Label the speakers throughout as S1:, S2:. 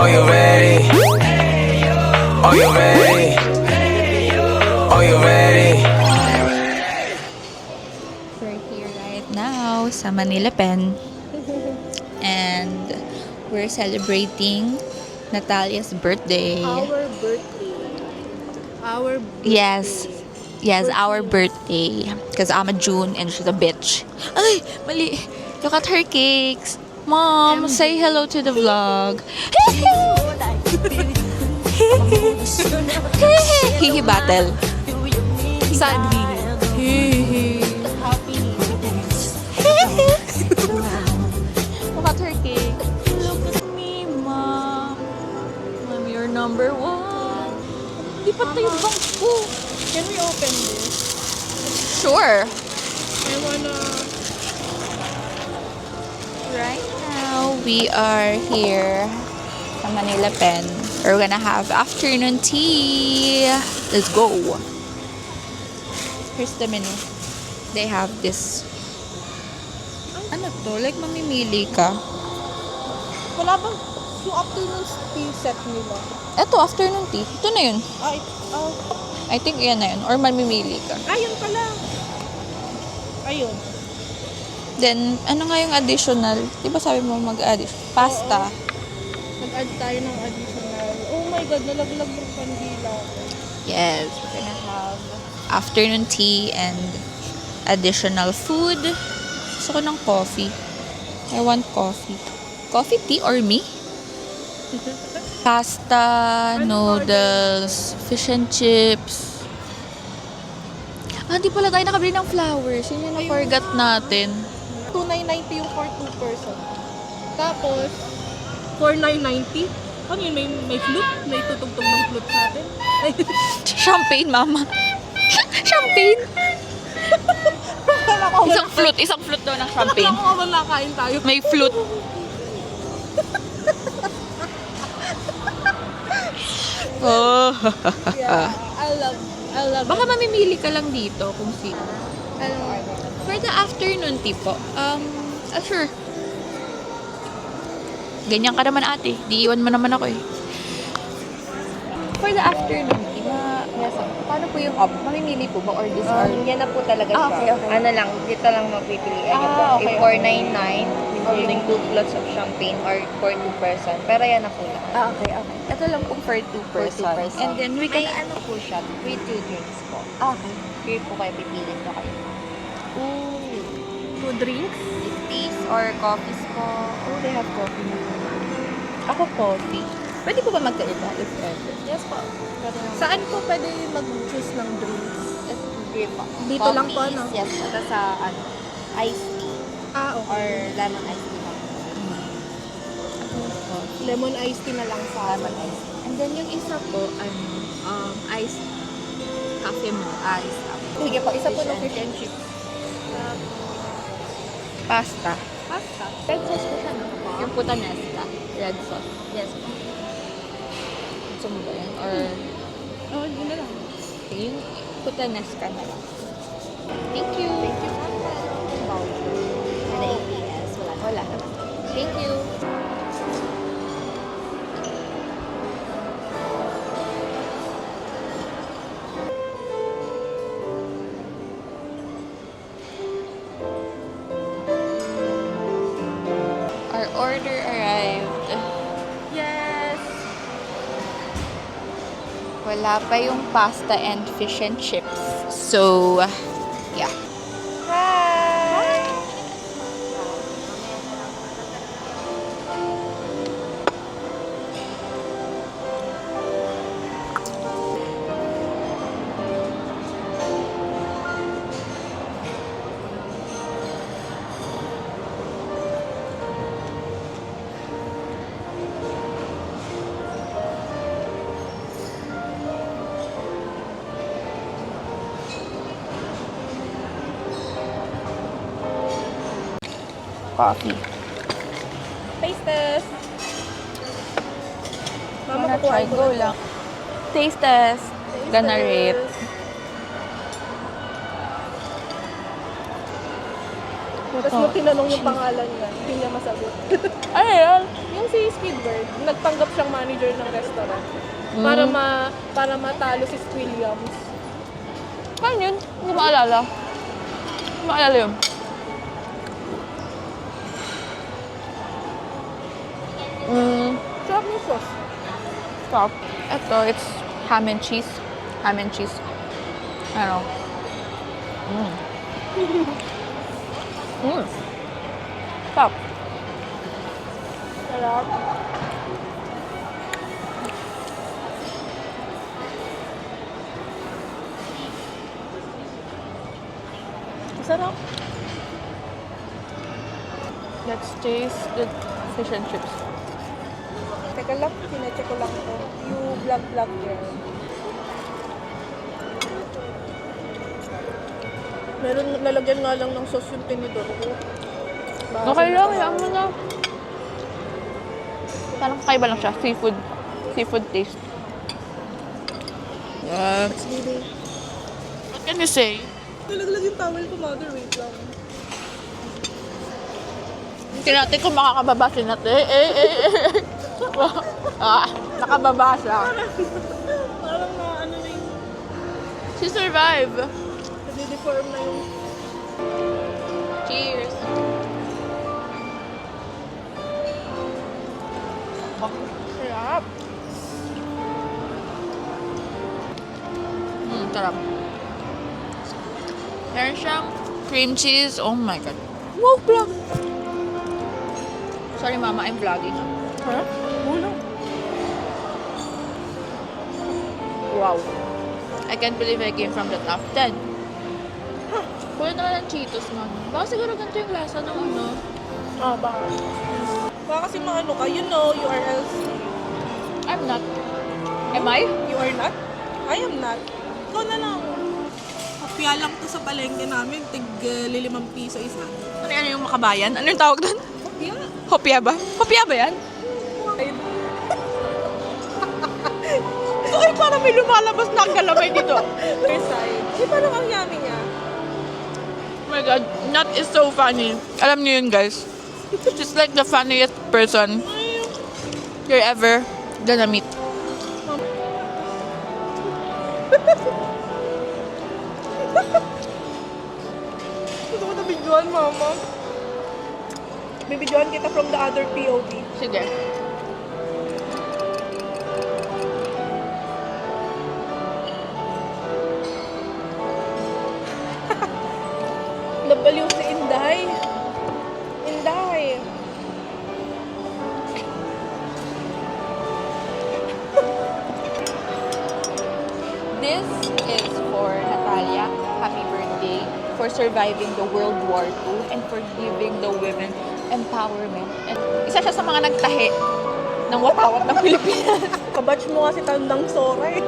S1: Are you ready? Are you ready? Are you ready?
S2: We're here right now sa Manila Pen and we're celebrating Natalia's birthday.
S3: Our birthday. Our birthday.
S2: Yes. Yes, our birthday. Because I'm a June and she's a bitch. Ay, mali. Look at her cakes. Mom, say hello to the vlog. Hihi battle.
S3: Sad hihi.
S2: Look at her cake. Look at me, Mom. I'm your number one. Di pa tayo bangs ko.
S3: Can we open this?
S2: Sure.
S3: I wanna...
S2: Right now, we are here sa Manila Pen. We're gonna have afternoon tea. Let's go. Here's the menu. They have this. Ano to? Like mamimili ka.
S3: Wala bang... Yung afternoon tea set nila?
S2: Ito, afternoon tea. Ito na yun.
S3: Oh.
S2: I think yan na yun. Or mamimili ka.
S3: Ayun pala. Ayun.
S2: Then, ano nga yung additional? Di ba sabi mo mag-add? Pasta.
S3: Nag-add tayo ng additional. Oh my God, nalaglag yung kandila.
S2: Yes, we're gonna have afternoon tea and additional food. Gusto ko ng coffee. I want coffee. Coffee, tea, or me? Pasta, noodles, fish and chips. Ah, di pala tayo nakabili ng flowers. Yun yung na-forgot natin.
S3: 2,990 yung for 2 person. Tapos, 4,990. Ano yun? May flute? May tutugtog ng flute natin?
S2: Champagne, mama. Champagne. Isang flute daw ng champagne.
S3: Ako ba nakain tayo?
S2: May flute. Oh.
S3: Yeah, I love
S2: Baka
S3: it.
S2: mamimili ka lang dito kung sino.
S3: Ano?
S2: For the afternoon tea po, sure. Ganyan ka naman ate. Di iwan mo naman ako eh. For the afternoon tea,
S4: Yes,
S2: paano po yung up? Mamimili po ba or this or?
S4: yan na po talaga
S2: Ah,
S4: siya.
S2: okay.
S4: Ano lang, dito lang mapipilian niyo po.
S2: Okay,
S4: If 499, including 2 floats of champagne or for 2 person. Pero yan na po lang.
S2: Okay. Ito lang po for 2 person.
S4: For 2 person.
S2: And then we
S4: May
S2: can...
S4: ano po siya, free 2 drinks po.
S2: Okay.
S4: Free po kayo, pipili po kayo.
S3: Two drinks?
S4: Teas or coffees po.
S2: Oh, they have coffee. Ako coffee. Pwede po ba magkaiba if ever?
S4: Yes po. Pero
S3: Saan po pwede mag-choose ng drinks?
S4: free po.
S3: Dito lang po,
S4: Coffees, no?
S3: no?
S4: Yes po. Ito sa ano, iced tea
S3: Ah,
S4: or
S3: okay.
S4: lemon iced tea lang.
S3: Lemon iced tea na lang sa
S4: Lemon iced tea.
S2: And then yung isa po, iced cafe mo.
S4: Iced tea. Sige po, isa po ng fish and chips.
S2: Pasta.
S3: pasta.
S2: Red sauce po siya, no? Yung puttanesca. Red sauce.
S4: Yes po.
S2: Gusto mo ba yan? Or
S3: Oh, yun na lang.
S2: yung puttanesca na lang. Thank you.
S4: Thank you po. Voucher. Sa APS, wala naman.
S2: Thank you. Our order arrived.
S3: Yes!
S2: Wala pa yung pasta and fish and chips. So, yeah.
S3: Hi!
S2: Coffee.
S3: Taste test! Mama,
S2: Wanna
S3: kukuha
S2: try?
S3: ko
S2: Go
S3: na.
S2: lang. Taste test.
S3: Taste
S2: Gonna
S3: test.
S2: rate.
S3: Tapos nung tinanong yung pangalan niya, hindi niya masagot.
S2: Ano yan?
S3: Yung si Squidward, nagpanggap siyang manager ng restaurant. Para matalo si Williams.
S2: Ano yun? Hindi ko maalala. Hindi ko maalala yun.
S3: Sarap yung sauce.
S2: Stop. Ito, it's ham and cheese. Ham and cheese. Ano? Stop.
S3: Sarap. Sarap.
S2: Let's taste the fish and chips.
S3: Teka lang, sinecheck ko lang ito. You vlog girl. Meron, lalagyan nga lang ng sauce yung tinidor ko.
S2: Okay lang, yan mo na. Parang kakaiba lang siya. Seafood. Seafood taste. Yes.
S3: Really?
S2: What can you say?
S3: Nalaglag yung towel ko, mother. Wait lang.
S2: Hindi natin kung makakababa si Nate. Nakababa siya.
S3: Parang ano na yung
S2: She survived.
S3: nade-deform na yung
S2: Cheers.
S3: sarap.
S2: Sarap. Meron siyang cream cheese. Oh my God. Wow, vlog. Sorry, Mama. I'm vlogging.
S3: Sarap? Ulo.
S2: Wow. I can't believe I came from the top 10. Kuya naman ng Cheetos, Mama. Baka siguro ganito yung lasa ng ano.
S3: Baka. Baka kasi maano ka, you know, you are else.
S2: I'm not. Am I?
S3: You are not? I am not. Ikaw na lang. Hopya lang to sa palengke namin. Tig 5 piso isa.
S2: Ano yan yung makabayan? Ano yung tawag doon?
S3: Hopya?
S2: Hopya ba? Hopya ba yan? Ay, parang may lumalabas na ang galamay dito.
S3: Other side. Eh, parang ang yummy niya.
S2: Oh my God, Nat is so funny. Alam niyo yun, guys. She's like the funniest person you're ever gonna meet.
S3: Gusto ko na videoan, mama. Bibidyoan kita from the other POV.
S2: Sige.
S3: Nabaliw si Inday. Inday.
S2: This is for Natalia. Happy birthday for surviving the World War II and for giving the women empowerment. And isa siya sa mga nagtahi ng watawat ng Pilipinas.
S3: Kabatch mo nga si Tandang Sora eh.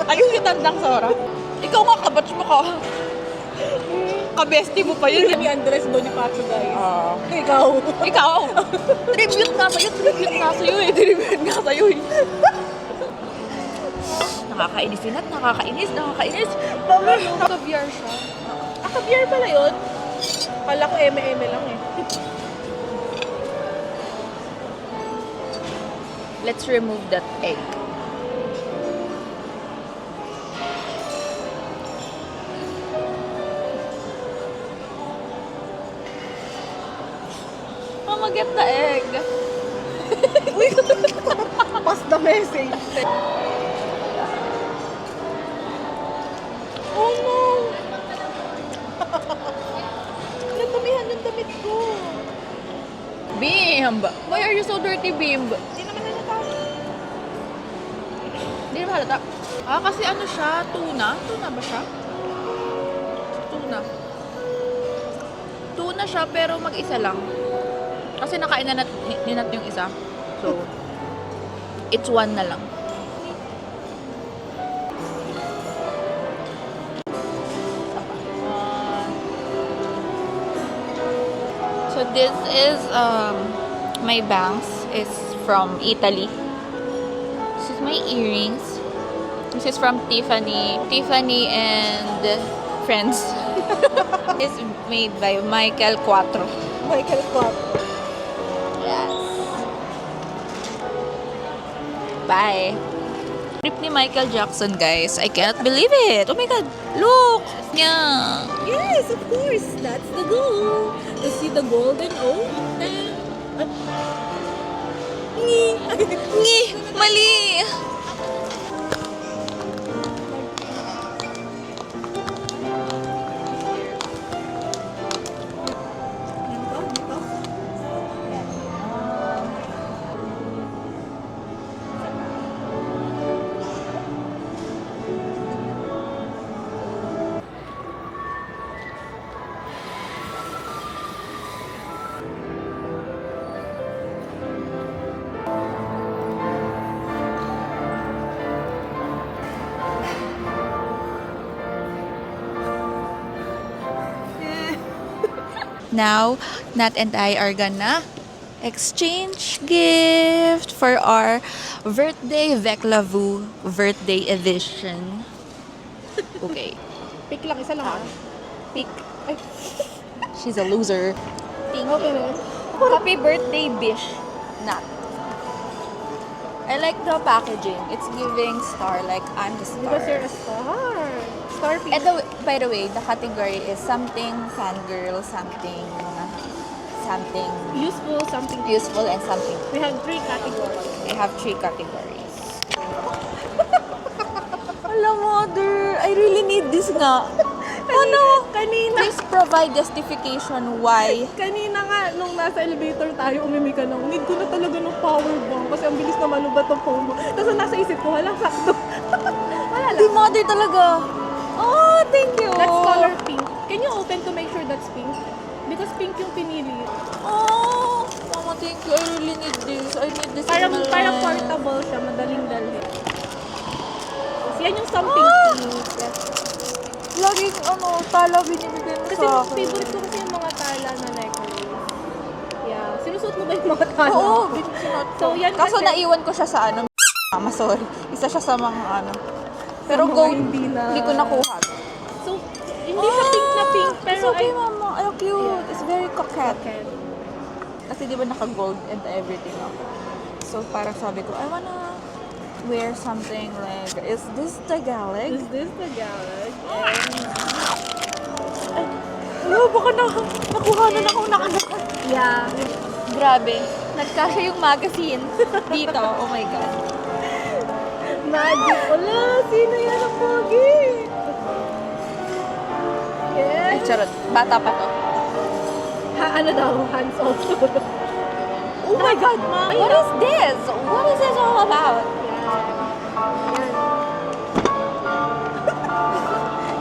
S2: Ayun yung tandang Sora. Ikaw nga, kabatch mo ka. Kabesti mo pa yun.
S3: Ni Andres Bonifacio, guys.
S2: Ah.
S3: Ikaw.
S2: Ikaw! Tribute nga sa'yo, tribute nga sa'yo eh. Tribute nga sa'yo eh. Nakakainis yun at nakakainis.
S3: Mama,
S2: Caviar siya.
S3: kaviar pala yun. Kala ko eme-eme lang eh.
S2: Let's remove that egg. Mama, get the egg.
S3: Pass the message. Oh no! Natumihan yung damit ko.
S2: Bimb! Why are you so dirty, Bimb?
S3: Hindi naman nalatawa.
S2: Hindi naman halata. Kasi ano siya? Tuna? Tuna ba siya? Tuna. Tuna siya pero mag-isa lang. Kasi nakain na ninat yung isa. So, it's one na lang. So this is my bangs. It's from Italy. This is my earrings. This is from Tiffany. Tiffany and friends. It's made by Michael Quattro.
S3: Michael Quattro.
S2: Yes. Bye. Trip ni Michael Jackson, guys. I cannot believe it. Oh my God. Look. Yeah.
S3: Yes, of course. That's the goal. To see the golden ocean.
S2: Ngi. Mali. Now, Nat and I are gonna exchange gift for our birthday Veclavu birthday edition. Okay.
S3: Pick lang, isa lang.
S2: Pick.
S3: Ay,
S2: She's a loser. Thank
S3: okay
S2: you.
S3: na.
S2: Happy birthday, Bish. Nat. I like the packaging. It's giving star, like I'm the star.
S3: Because you're a star. Star pink.
S2: And by the way, the category is something fangirl, something
S3: Useful, something.
S2: useful, and something.
S3: We have 3 categories.
S2: We have 3 categories. Alam, mother, I really need this nga. Ano?
S3: Kanina.
S2: Please provide justification why.
S3: Kanina nga, nung nasa elevator tayo, umimi ka ng, need ko na talaga ng power bank kasi ang bilis na malubat ng phone mo. Tapos nasa isip ko, wala, sakto. Wala
S2: Di
S3: lang.
S2: mother talaga. Oh, thank you.
S3: That's color pink. Can you open to make sure that's pink? Because pink yung pinili.
S2: Oh, mama, thank you. I really need this. I need this
S3: Parang,
S2: in my
S3: parang
S2: life.
S3: portable siya, madaling dalhin. Tapos yan yung something pink.
S2: Laging, tala binibigay mo
S3: Kasi
S2: sa akin.
S3: favorite ko kasi yung mga tala na necklace. Yeah. Sinusuot mo ba yung mga tala?
S2: Oo,
S3: So, yan
S2: kaso
S3: kasi-
S2: naiwan ko siya sa mama, sorry. Isa siya sa mga Pero
S3: mga
S2: gold,
S3: hindi na-
S2: hindi ko nakuha.
S3: So, hindi siya pink na pink, pero
S2: It's okay, mama. Ay, cute.
S3: Yeah.
S2: It's very coquette.
S3: Okay.
S2: Kasi di ba naka-gold and everything ako. So, parang sabi ko, I wanna wear something like, is this Tagalog?
S3: Is this the gallery?
S2: Ano, baka nakuha na ako nakagaka.
S3: Yeah.
S2: Grabe. Nagkasya yung magazine dito. Oh my God.
S3: Magic. Wala, sino yan ang pogi?
S2: Ay,
S3: Yes.
S2: charot. Bata pa to.
S3: Ano daw? Hands off.
S2: Oh my God, Mom! What is this? What is this all about?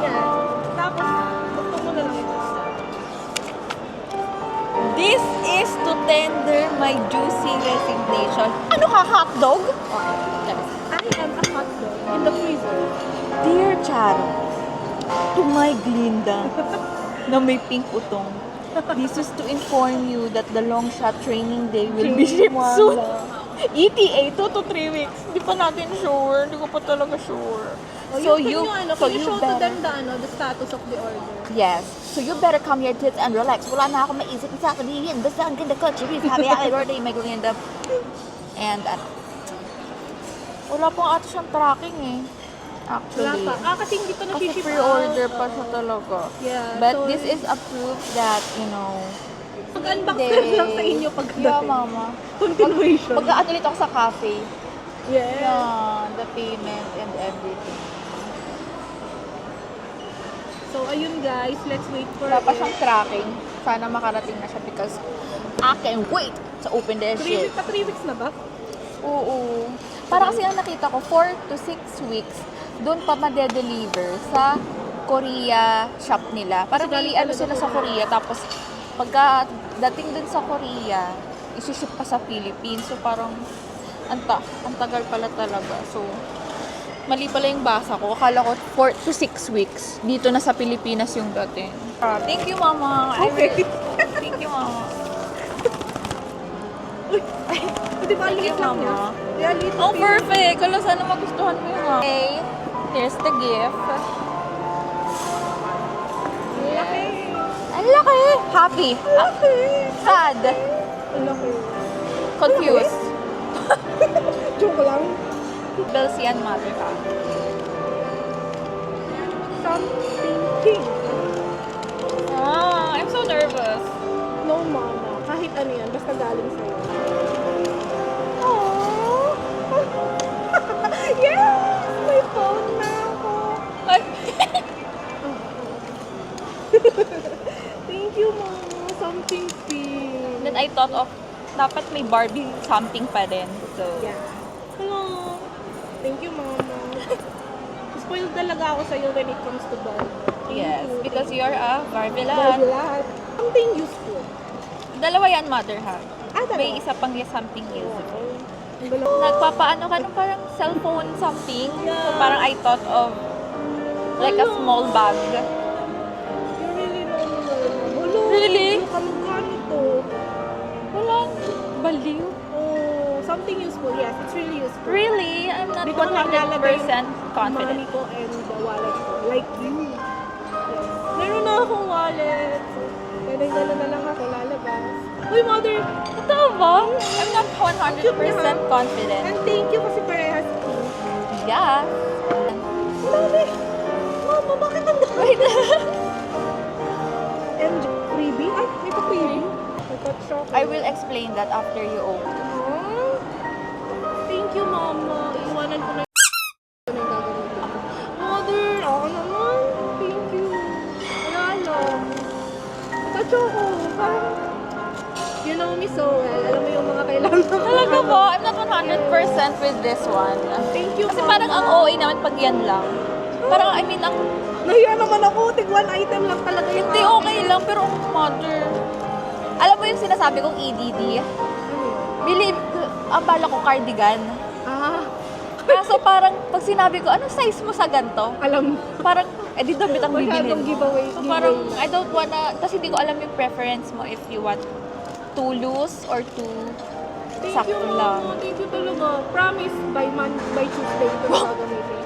S3: Yan. Yan. Tapos, gusto mo na lang ito.
S2: This is to tender my juicy resignation. Ano ka, hotdog?
S3: I am a hot dog in the freezer.
S2: Dear Charo, to my Glinda, na may pink utong, this is to inform you that the long shot training day will be shipped soon. ETA, 2 to 3 weeks. Hindi pa natin sure. Hindi ko pa talaga sure.
S3: Can you show to them the status of the order?
S2: Yes. So you better come here, tits, and relax. Wala na ako maisip na sasabihin. Basta ang ganda ko, Cherise. Happy birthday, my Glinda. And, wala pong ata siyang tracking eh.
S3: Wala
S2: Actually.
S3: pa. Kasi hindi pa
S2: Kasi
S3: na-ship
S2: pre-order pa siya talaga.
S3: Yeah.
S2: But
S3: so,
S2: this is a proof that,
S3: Mag-unbox
S2: Hindi.
S3: lang sa inyo pag
S2: Yeah, mama.
S3: Continuation.
S2: Mag-ano ulit ako sa cafe.
S3: Yes.
S2: Yeah, the payment and everything.
S3: So, ayun guys. Let's wait for
S2: Wala pa
S3: it.
S2: siyang tracking. Sana makarating na siya because I can't wait to open this
S3: 3
S2: shit.
S3: weeks, 3 weeks na ba?
S2: Oo. Para kasi ang nakita ko, 4 to 6 weeks, doon pa madedeliver sa Korea shop nila. Parang
S3: galing
S2: may ano
S3: talaga
S2: sila sa Korea. Tapos, pagka dating dun sa Korea, isi-ship pa sa Philippines. So, parang, ang tagal pala talaga. So, mali pala yung basa ko. Akala ko 4 to 6 weeks. Dito na sa Pilipinas yung dating. Thank you, Mama.
S3: Okay.
S2: Thank you, Mama.
S3: Di ba,
S2: Thank you,
S3: liit lang niya?
S2: Mama.
S3: Yeah, liit
S2: Oh,
S3: lang.
S2: perfect! Kala sana magustuhan mo yung Okay, here's the gift.
S3: Laki
S2: Ang laki! Happy. Sad.
S3: Ang laki.
S2: Confused.
S3: Joke lang.
S2: Belsi and Mother Hug.
S3: Something pink.
S2: Ah, I'm so nervous.
S3: No, mama. Kahit ano yan, basta galing sa'yo. Aww! Yes! May phone na ako.
S2: Ay,
S3: Thank you, mama. Something pink.
S2: then I thought of, dapat may Barbie something pa din. So,
S3: Yeah. Hello. Thank you, mama. Spoiled talaga ako sa'yo when it comes to Barbie.
S2: yes, because you're a
S3: Barbie
S2: Barbie
S3: lahat. Something useful.
S2: Dalawa yan, Mother Hug.
S3: Talaga?
S2: May isa pang something useful.
S3: Ang dalawa.
S2: Nagpapaano ka ng parang cellphone something. So,
S3: Yeah.
S2: parang I thought of like a small bag.
S3: You really don't know. Hello.
S2: Really?
S3: Kamukha nito.
S2: Walang baliw.
S3: Oh, something useful. Yes, it's really useful.
S2: Really? I'm not
S3: Dito ko lang nilalagay
S2: 100%
S3: Money
S2: confident.
S3: ko and the wallet ko. Like you. Yes. Meron na akong wallet. Ganun na lang ako lalabas. Uy, mother!
S2: Totoo ba? I'm not 100% confident.
S3: And thank you kasi parehas pink.
S2: Yeah.
S3: Mami! Mama, bakit ang dami?
S2: Wait.
S3: MJ, freebie? Ay, may pa freebie? May pa chocolate.
S2: I will explain that after you open.
S3: Ah, thank you, mama. Iiwanan ko na yung gagawin ko. Mother, ako naman. Thank you. Wala lang. Choco, parang, you know me so well. Alam mo yung mga kailangan ko.
S2: Talaga ba? I'm not 100% with this one.
S3: Thank you,
S2: Kasi
S3: mama.
S2: parang ang OA naman pag yan lang. Parang, I mean, ang
S3: Nahiya naman ako. Tig one item lang talaga yung
S2: hindi
S3: akin.
S2: okay lang, pero mother. Alam mo yung sinasabi kong EDD? Believe, ang bala ko cardigan.
S3: Ah,
S2: Kaso parang, pag sinabi ko, ano size mo sa ganito?
S3: alam.
S2: Parang, di damit ang bibilin
S3: Masyadong
S2: mo.
S3: giveaway.
S2: So parang, I don't wanna, kasi hindi ko alam yung preference mo if you want too loose or too
S3: Thank
S2: sakto
S3: you,
S2: lang.
S3: mama. Thank you talaga. Promise, by Tuesday ito na gagamitin.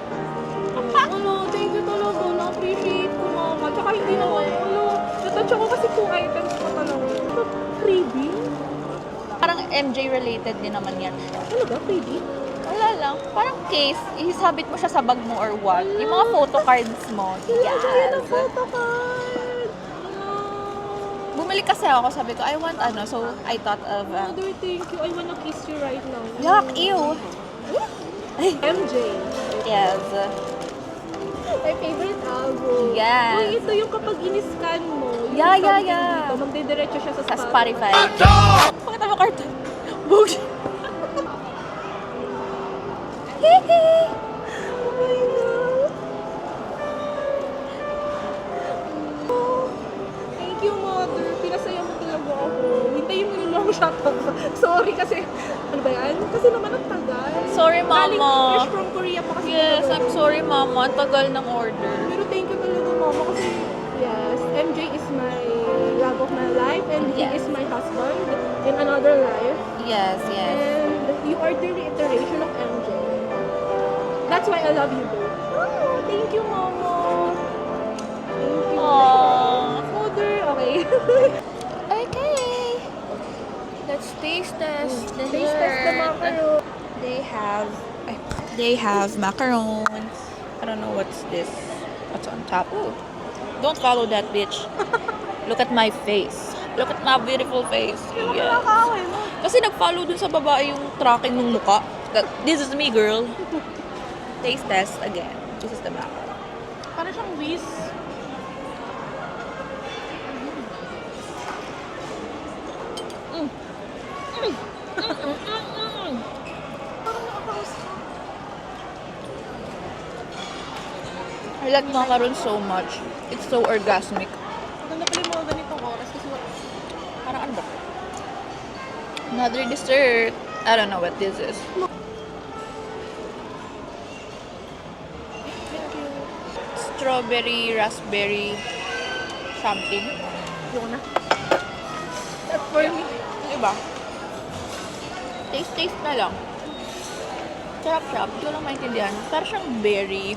S3: Ano, thank you talaga. Na-appreciate ko, mama. Tsaka hindi naman, natouch ako kasi 2 items pa talaga. Freebie?
S2: Parang MJ related din naman yan.
S3: Talaga, freebie?
S2: Wala lang. Parang case, isabit mo siya sa bag mo or what. Yung mga photo cards mo.
S3: Yes. Kaya na
S2: Yes.
S3: photo card. Wow.
S2: Bumili kasi ako, sabi ko, I want ano. So, I thought of,
S3: Mother, thank you. I wanna kiss you right now.
S2: yuck, ew.
S3: MJ.
S2: Yes.
S3: My favorite album.
S2: Yes.
S3: Uy, ito yung kapag in-scan mo. Yung
S2: Yeah, yeah,
S3: something
S2: yeah.
S3: Dito, magdidiretso siya
S2: Sa
S3: sa
S2: Spotify. Pakita mo cartoon. Bullshit. Hihi.
S3: Oh my God. Oh, thank you, mother. Pinasaya mo talaga ako. Hintayin mo yung long shot ako. Sorry kasi, ano ba yan? Kasi naman ang tagal.
S2: Sorry,
S3: Galing
S2: Mama.
S3: fresh from Korea pa kasi.
S2: Yes,
S3: talaga.
S2: I'm sorry, Mama. Ang tagal ng order.
S3: Pero thank you talaga, mama, kasi yes, MJ is my love of my life and he
S2: Yes.
S3: is my husband in another life.
S2: Yes, yes.
S3: And you are the reiteration of MJ. That's why I love you both. Oh, thank you, mama. Thank you.
S2: Aww.
S3: Mother, okay.
S2: Okay. Let's taste test the
S3: Taste test the macaron.
S2: They have macarons. I don't know what's this. What's on top? Ooh. Don't follow that bitch. Look at my face. Look at my beautiful face. Yes.
S3: Nakakawin mo.
S2: Kasi nag-follow dun sa babae yung tracking ng muka. This is me, girl. Taste test again. This is the macaron.
S3: Parang siyang whiz. Parang nakakaus ka.
S2: I like macaron so much. It's so orgasmic.
S3: Maganda pala yung mga ganitong oras kasi
S2: Parang ano ba? Another dessert. I don't know what this is.
S3: thank you.
S2: Strawberry, raspberry, something.
S3: Yun na. That's for me.
S2: Diba? Taste na lang. Sarap. Hindi ko lang maintindihan. Parang siyang berry.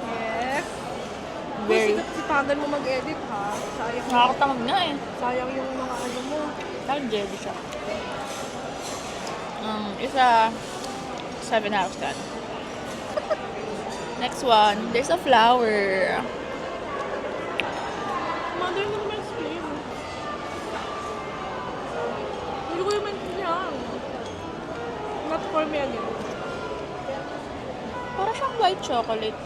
S3: Yes.
S2: Very.
S3: Sikat si tagal mo mag-edit ha. Sayang.
S2: Nakakatamad nga eh.
S3: Sayang yung mga ano mo.
S2: Parang jelly siya. Isa 7 out of 10. Next one, there's a flower.
S3: Mother, hindi ko ma-explain. Hindi ko yung maintindihan. Not for me again.
S2: Parang siyang white chocolate.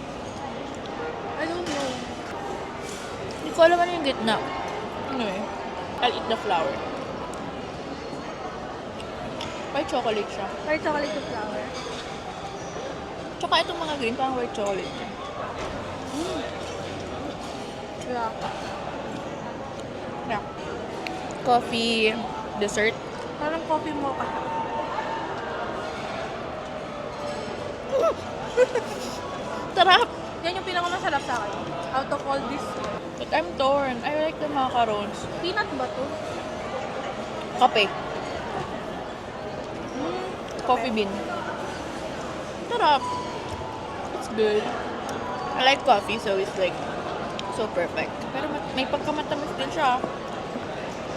S3: I don't know.
S2: Hindi ko alam ano yung gitna. Anyway, I'll eat the flower. White chocolate siya.
S3: White chocolate with flour.
S2: Tsaka itong mga green, parang white chocolate siya.
S3: Yeah.
S2: Yeah. Coffee, dessert.
S3: Parang coffee mocha siya.
S2: Sarap!
S3: Yan yung pinakamasarap sa akin. Out of all this.
S2: But I'm torn. I like the macarons.
S3: Peanut ba to?
S2: Kape. Coffee bean. Sarap. It's good. I like coffee, so it's like so perfect. Pero may pagkamatamis din siya.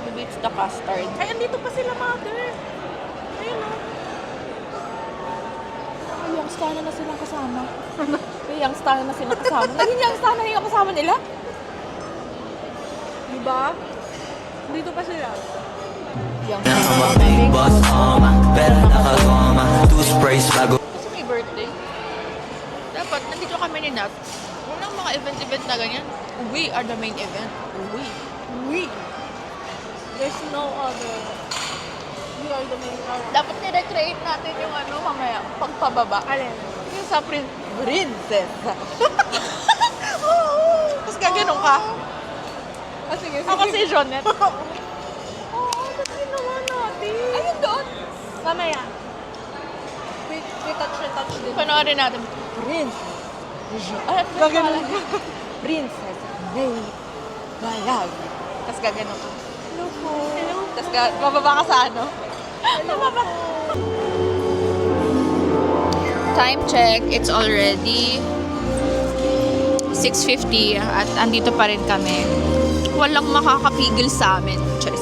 S2: Maybe it's the custard.
S3: Ay, andito pa sila, mother. Ayun o.
S2: Ay, yung star na silang kasama. Ay, yung star na silang kasama. Naging yung star na yung kasama nila.
S3: Diba? Dito pa sila.
S2: Yung
S1: Now I'm a big boss, better nakagoma. Two sprays bago.
S2: Kasi may birthday. Dapat, nandito kami ni Nat. Walang mga event-event na ganyan. We are the main event. We.
S3: There's no other. We are the main character.
S2: Dapat ni-recreate natin yung ano mamaya, pagpababa.
S3: Alin?
S2: Yung sa princess. Tapos gaganon ka.
S3: Ah, sige, sige.
S2: Ako si Jonette.
S3: Oo, ba't ginawa natin?
S2: Ayun doon.
S3: Mamaya. Wait, touch din.
S2: Panoorin natin. Ay,
S3: Gaganon
S2: ka. Princess May Balag. Tapos gaganon ka.
S3: Hello po.
S2: Tapos mababa ka sa ano? Mababa. Time check. It's already 6:50 at andito pa rin kami. Walang makakapigil sa amin. Cheers.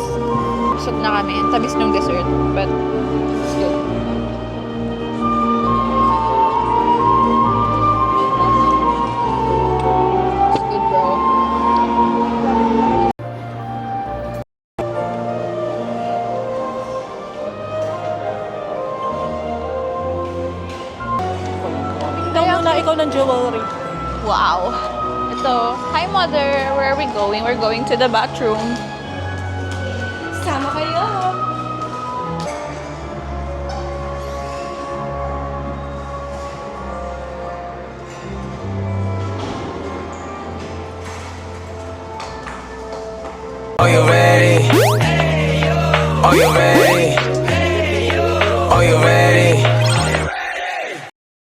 S2: Busog na kami. Tamis ng dessert. But it's good. It's good, bro.
S3: Ikaw muna, ikaw ng jewelry.
S2: Wow. Ito. Hi, mother. Where are we going? We're going to the bathroom.
S3: Sama kayo.
S1: Are you ready? Are you ready?